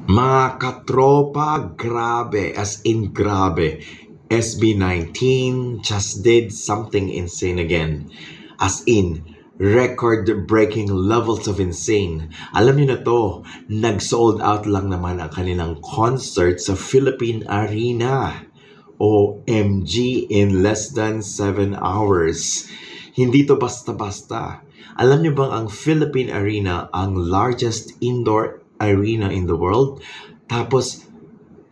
Mga katropa, grabe, as in grabe. SB19 just did something insane again. As in, record-breaking levels of insane. Alam niyo na to, nag-sold out lang naman ang kanilang concert sa Philippine Arena. OMG, in less than 7 hours. Hindi to basta-basta. Alam niyo bang ang Philippine Arena ang largest indoor arena in the world? Tapos,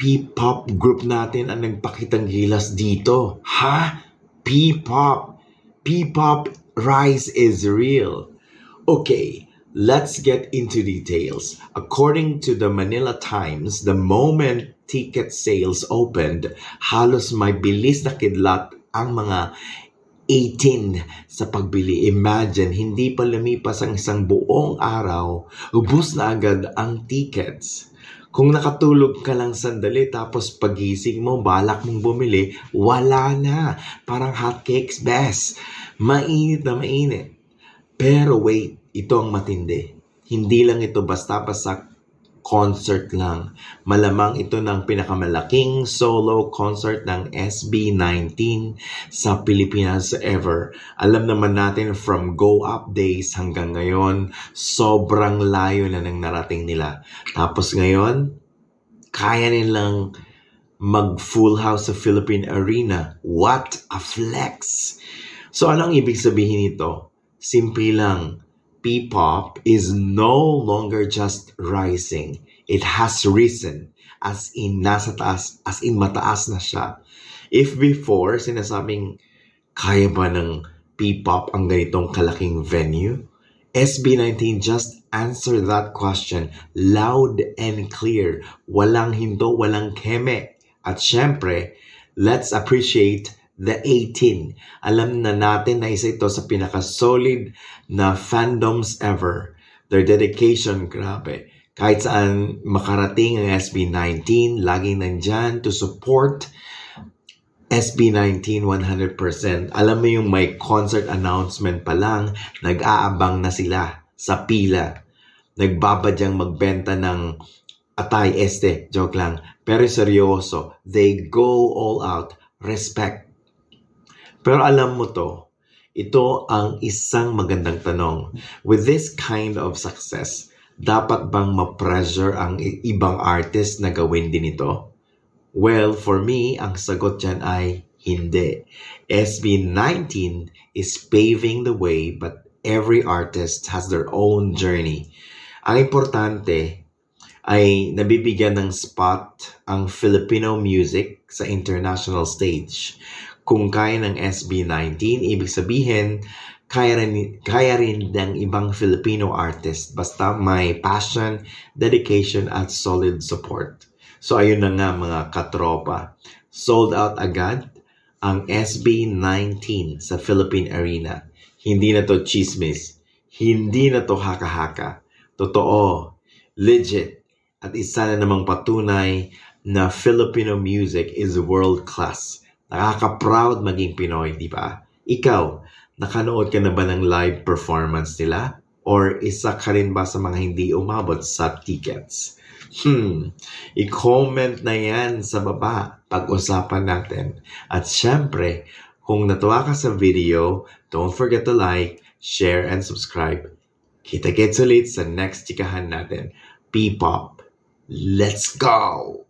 P-pop group natin ang nagpakitang gilas dito. Ha? P-pop. P-pop rise is real. Okay, let's get into details. According to the Manila Times, the moment ticket sales opened, halos may bilis na kidlat ang mga 18 sa pagbili. Imagine, hindi pa lumipas ang isang buong araw, ubos na agad ang tickets. Kung nakatulog ka lang sandali tapos pagising mo, balak mong bumili, wala na. Parang hotcakes, best. Mainit na mainit. Pero wait, ito ang matindi. Hindi lang ito basta-basta concert lang. Malamang ito ng pinakamalaking solo concert ng SB19 sa Pilipinas ever. Alam naman natin from Go Up days hanggang ngayon, sobrang layo na nang narating nila. Tapos ngayon, kaya nilang mag-full house sa Philippine Arena. What a flex! So anong ibig sabihin nito? Simple lang. P-pop is no longer just rising. It has risen. As in, nasa taas, as in mataas na siya. If before, sinasabing, kaya ba ng P-pop ang ganitong kalaking venue? SB19 just answered that question loud and clear. Walang hinto, walang keme. At syempre, let's appreciate the 18. Alam na natin na isa ito sa pinaka-solid na fandoms ever. Their dedication, grabe. Kahit saan makarating ang SB19, laging nandyan to support SB19 100%. Alam mo yung may concert announcement pa lang, nag-aabang na sila sa pila. Nagbabadyang magbenta ng atay, joke lang. Pero seryoso, they go all out. Respect. Pero alam mo to, ito ang isang magandang tanong. With this kind of success, dapat bang ma-pressure ang ibang artist na gawin din ito? Well, for me, ang sagot dyan ay hindi. SB19 is paving the way, but every artist has their own journey. Ang importante ay nabibigyan ng spot ang Filipino music sa international stage. Kung kaya ng SB19, ibig sabihin, kaya rin ng ibang Filipino artist basta may passion, dedication, at solid support. So ayun na nga mga katropa. Sold out agad ang SB19 sa Philippine Arena. Hindi na to chismis. Hindi na to haka-haka. Totoo. Legit. At isa na namang patunay na Filipino music is world class. Nakaka-proud maging Pinoy, di ba? Ikaw, nakanood ka na ba ng live performance nila? Or isa ka rin ba sa mga hindi umabot sa tickets? I-comment na yan sa baba. Pag-usapan natin. At syempre, kung natuwa ka sa video, don't forget to like, share, and subscribe. Kita-kits ulit sa next chikahan natin. P-pop. Let's go!